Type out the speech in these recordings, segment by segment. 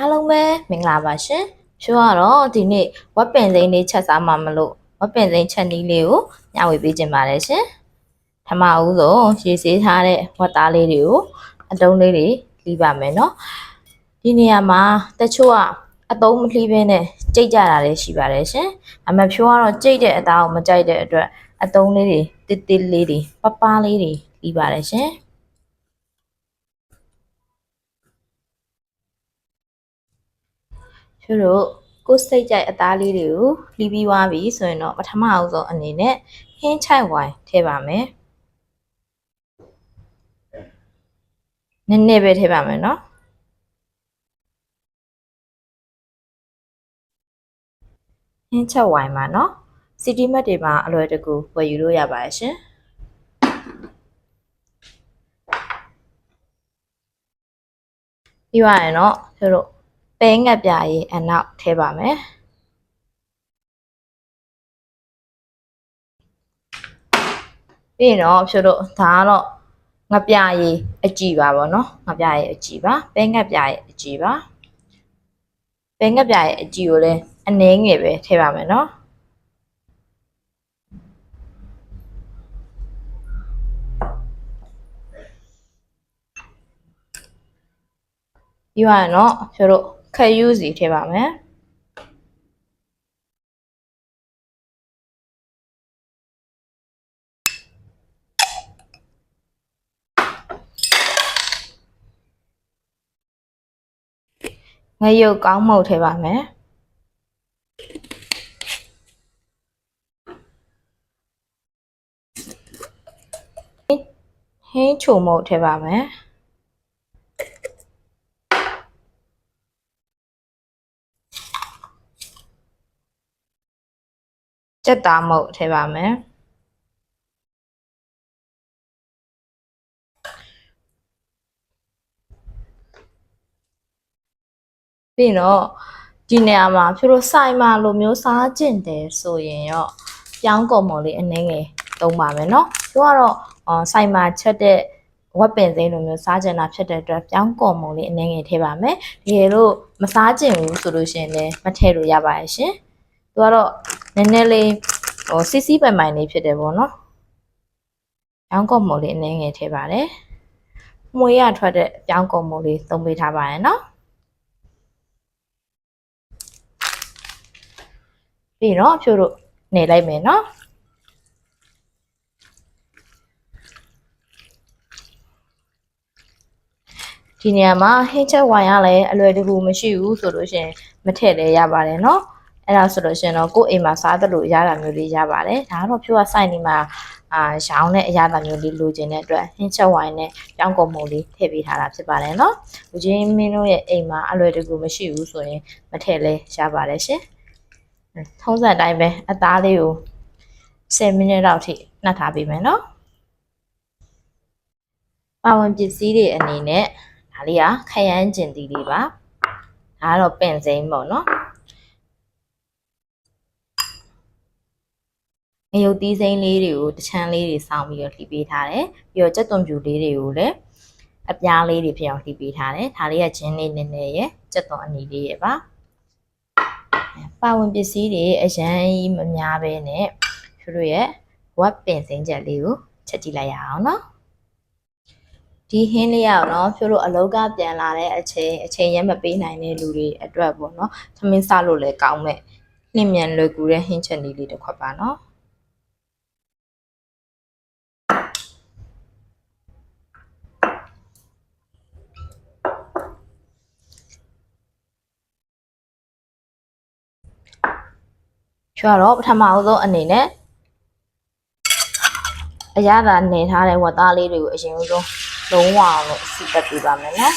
အားလုံးပဲမင်္ဂလာပါရှင်။ဖြိုးကတော့ဒီနေ့ဝက်ပင်စိမ်းလေးချက်စားမှာမလို့ဝက်ပင်စိမ်းချက်နည်းလေးကိုညှဝေပေးခြင်းပါတယ်ရှင်။ပထမဦးဆုံးရေဆေးထားတဲ့ဝက်သားလေးတွေကိုအတုံးလေးတွေလှီးပါမယ်နော်။ဒီနေရာမှာတချို့ကအတုံးမလှီးဘဲနဲ့ကြိတ်ကြတာလည်းရှိပါတယ်ရှင်။အမဖြိုးကတော့ကြိတ်တဲ့အသားကိုမကြိုက်တဲ့အတွက်အတုံးလေးတွေတစ်တစ်လေးတွေပပလေးတွေလှီးပါတယ်ရှင်။ဖြိုးတို့ကိုယ်စိတ်ကြိုက်အသားလေးတွေကိုလှီးပြီးသွားပြီဆိုရင်တော့ပထမအဦးဆုံးအနေနဲ့ဟင်းချိုက်ဝိုင်ထည့်ပါမယ်နည်းနည်းပဲထည့်ပါမယ်နော်ဟင်းချက်ဝိုင်ပါနော်စီတီမတ်တွေမှာအလွယ်တကူဝယ်ယူလို့ရပါတယ်ရှင်ပြီးသွားရင်တော့ဖြိုးတို့ပဲငတ်ပြားရေးအနောက်ထည့်ပါမယ်ပြီးရင်တော့ဖြိုးတို့ဒါကတော့ငပြားရေးအကြည့်ပါဗောနော်ငပြားရေးအကြည့်ပါပဲငတ်ပြားရေးအကြည့်ပါပဲငတ်ပြားရေးအကြည့်ကိုလည်းအနည်းငယ်ပဲထည့်ပါမယ်နော်ပြီးသွားရင်တော့ဖြိုးတို့ခရူးစီထည့်ပါမယ်ငရုတ်ကောင်းမှုတ်ထည့်ပါမယ်ဟင်းချိုမှုတ်ထည့်ပါမယ်ကြက်သားမှုတ်ထည့်ပါမယ်ပြီးတော့ဒီနေရာမှာဖြိုးတို့စိုင်မာလိုမျိုးစားကျင်တယ်ဆိုရင်ရောပြောင်းကုန်မော်လေးအနည်းငယ်သုံးပါမယ်နော်သူကတော့စိုင်မာချက်တဲ့ဝက်ပင်စိမ်းလိုမျိုးစားကျင်တာဖြစ်တဲ့အတွက်ပြောင်းကုန်မော်လေးအနည်းငယ်ထည့်ပါမယ်ဒီရေလို့မစားကျင်ဘူးဆိုလို့ရှိရင်လည်းမထည့်လို့ရပါရဲ့ရှင်သူကတော့နည်းနည်းလေးစီစီပိုင်ပိုင်လေးဖြစ်တယ်ပေါ့နော်ပြောင်းကုန်မော်လေးအနည်းငယ်ထည့်ပါတယ်မွေးရထွက်တဲ့ပြောင်းကုန်မော်လေးသုံးပေးထားပါရဲ့နော်ပြီးတော့ဖြိုးတို့နေလိုက်မယ်နော်ဒီနေရာမှာဟင်းချက်ဝိုင်ရလဲအလွယ်တကူမရှိဘူးဆိုလို့ရှိရင်မထည့်လဲရပါတယ်နော်အဲ့ဒါဆိုလို့ရှိရင်တော့ကိုယ့်အိမ်မှာစားသလိုရတာမျိုးလေးရပါတယ်ဒါကတော့ဖြိုးကစိုက်နေမှာရောင်းတဲ့အရာမျိုးလေးလိုချင်တဲ့အတွက်ဟင်းချက်ဝိုင်နဲ့ပြောင်းကုန်မှုလေးထည့်ပေးထားတာဖြစ်ပါတယ်နော်လူချင်းမင်းတို့ရဲ့အိမ်မှာအလွယ်တကူမရှိဘူးဆိုရင်မထည့်လဲရပါတယ်ရှင်ထုံးစံတိုင်းပဲအသားလေးကို10မိနစ်လောက်ထိနှက်ထားပေးမယ်နော်ပါဝင်ပစ္စည်းတွေအနေနဲ့ဒါလေးကခရမ်းကျင်သီးလေးပါဒါကတော့ပင်စိမ်းပေါ့နော်ငရုတ်သီးစိမ်းလေးတွေကိုတချမ်းလေးတွေစောင်းပြီးတော့လှီးပေးထားတယ်ပြီးတော့ကြက်သွန်ဖြူလေးတွေကိုလည်းအပြားလေးတွေဖြစ်အောင်လှီးပေးထားတယ်ဒါလေးကဂျင်းလေးနည်းနည်းရဲ့ကြက်သွန်အနီလေးရဲ့ပါဝင်ပစ္စည်းတွေအရန်ကြီးမများပဲနဲ့ဖြိုးတို့ရဲ့ဝက်ပင်စိမ်းချက်လေးကိုချက်ကြည့်လိုက်ရအောင်နော်ဒီဟင်းလေးရအောင်နော်ဖြိုးတို့အလောက်ကပြန်လာတဲ့အချိန်ရက်မပေးနိုင်တဲ့လူတွေအတွက်ပေါ့နော်သမင်းစားလို့လည်းကောင်းမဲ့နှင်းမြန်လွယ်ကူတဲ့ဟင်းချက်လေးတစ်ခွက်ပါနော်ဖြိုးတော့ပထမအဆုံးအနေနဲ့အရသာနေထားတဲ့ဝက်သားလေးတွေကိုအရင်ဆုံးလုံးဝအောင်လို့စီတက်ပေးပါမယ်နော်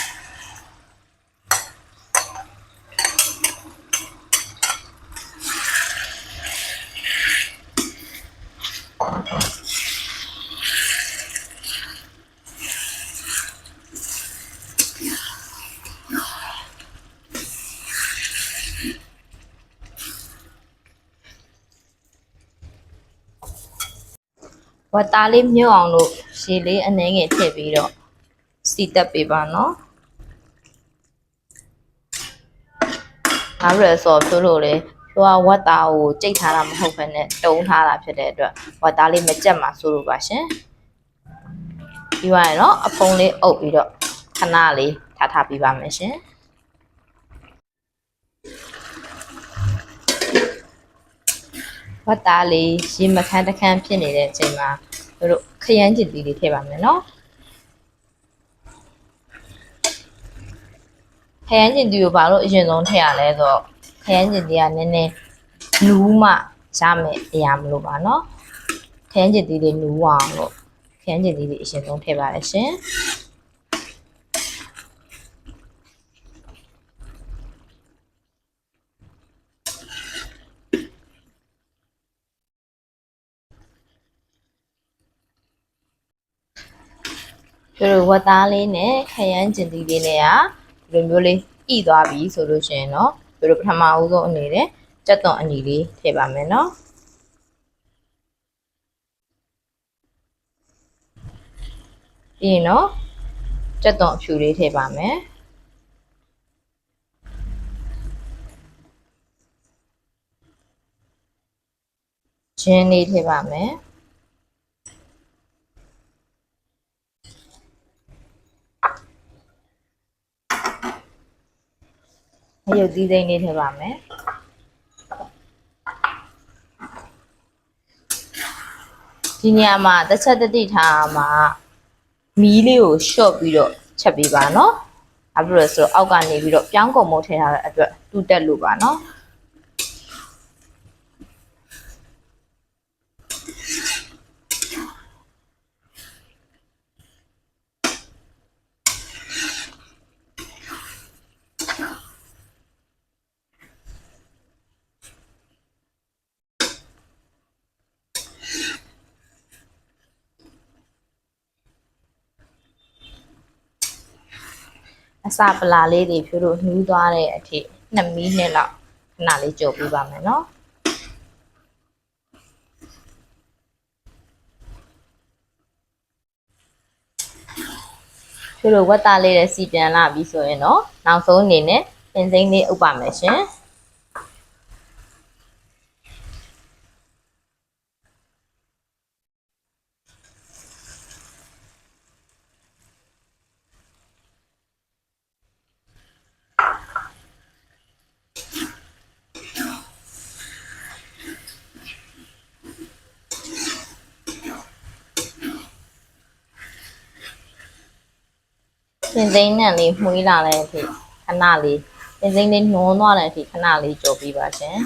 ဝက်သားလေးမြုပ်အောင်လို့ရေလေးအနှဲငယ်ထည့်ပြီးတော့စီတက်ပေးပါနော် ဘာလို့လဲဆိုတော့ဖြိုးလို့လေဖြိုးကဝက်သားကိုကြိတ်ထားတာမဟုတ်ဘဲနဲ့တုံးထားတာဖြစ်တဲ့အတွက်ဝက်သားလေးမကြက်မှာစိုးလို့ပါရှင်ပြီးသွားရင်တော့အဖုံးလေးအုပ်ပြီးတော့ခဏလေးထားပြီးပါမယ်ရှင်ဝက်သားလေးရေမခမ်းတခမ်းဖြစ်နေတဲ့အချိန်မှာတို့ခရမ်းကျင်သီးလေးထည့်ပါမယ်နော်ခရမ်းကျင်သီးကိုဘာလို့အရင်ဆုံးထည့်ရလဲဆိုတော့ခရမ်းကျင်သီးကနည်းနည်းနူးမှရမယ်အရာမလို့ပါနော်ခရမ်းကျင်သီးလေးနူးအောင်လို့ခရမ်းကျင်သီးလေးအရင်ဆုံးထည့်ပါရရှင်တို့ဝက်သားလေးနဲ့ခရမ်းကျင်သီးလေးနဲ့ကဒီလိုမျိုးလေးဣသွားပြီဆိုလို့ရှိရင်เนาะတို့ပထမဦးဆုံးအနေနဲ့ကြက်သွန်အညီလေးထည့်ပါမယ်เนาะပြီးရင်တော့ကြက်သွန်အဖြူလေးထည့်ပါမယ်ဂျင်းလေးထည့်ပါမယ်ရုပ်သီးစိမ်းလေးထည့်ပါမယ်ဒီနေရာမှာတစ်ချက်တတိထားမှာမီးလေးကိုလျှော့ပြီးတော့ချက်ပေးပါနော်။အဲ့ဒါလို့ဆိုတော့အောက်ကနေပြီးတော့ပြောင်းကုန်မုတ်ထည့်ထားတဲ့အတွက်တူတက်လို့ပါနော်။အစာပလာလေးတွေဖြိုးလို့နှူးသွားတဲ့အထိ2 မိနစ်လောက်ခဏလေးကြိုပေးပါမယ်နော်ဖြိုးလို့ဝက်သားလေးနဲ့စီပြန်လာပြီဆိုရင်တော့နောက်ဆုံးအနေနဲ့ပင်စိမ်းလေးဥပ်ပါမယ်ရှင်ပင်စိမ်းနဲ့လေးမှုေးလာတဲ့အထိခဏလေးပင်စိမ်းလေးနှွန်းသွားတဲ့အထိခဏလေးကြော်ပြီးပါရှင်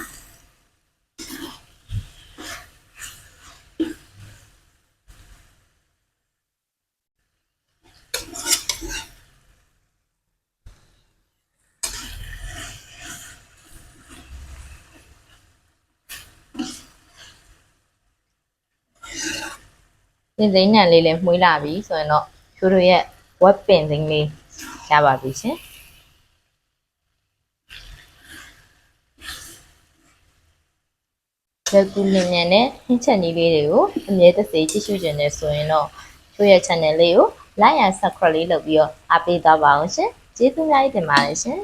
ပင်စိမ်းနဲ့လေးလည်းမှုေးလာပြီဆိုရင်တော့ဖြိုးတို့ရဲ့ဝက်ပင်စိမ်းလေးရပါပြီရှင်လက်ကူလင်းမြန်နဲ့ဟင်းချက်နည်းလေးတွေကိုအမြဲတစေကြည့်ရှုကြနေဆိုရင်တော့ဖြိုးရဲ့ channel လေးကို like and subscribe လေးလုပ်ပြီးတော့အားပေးသွားပါအောင်ရှင်ကျေးဇူးများတင်ပါတယ်ရှင်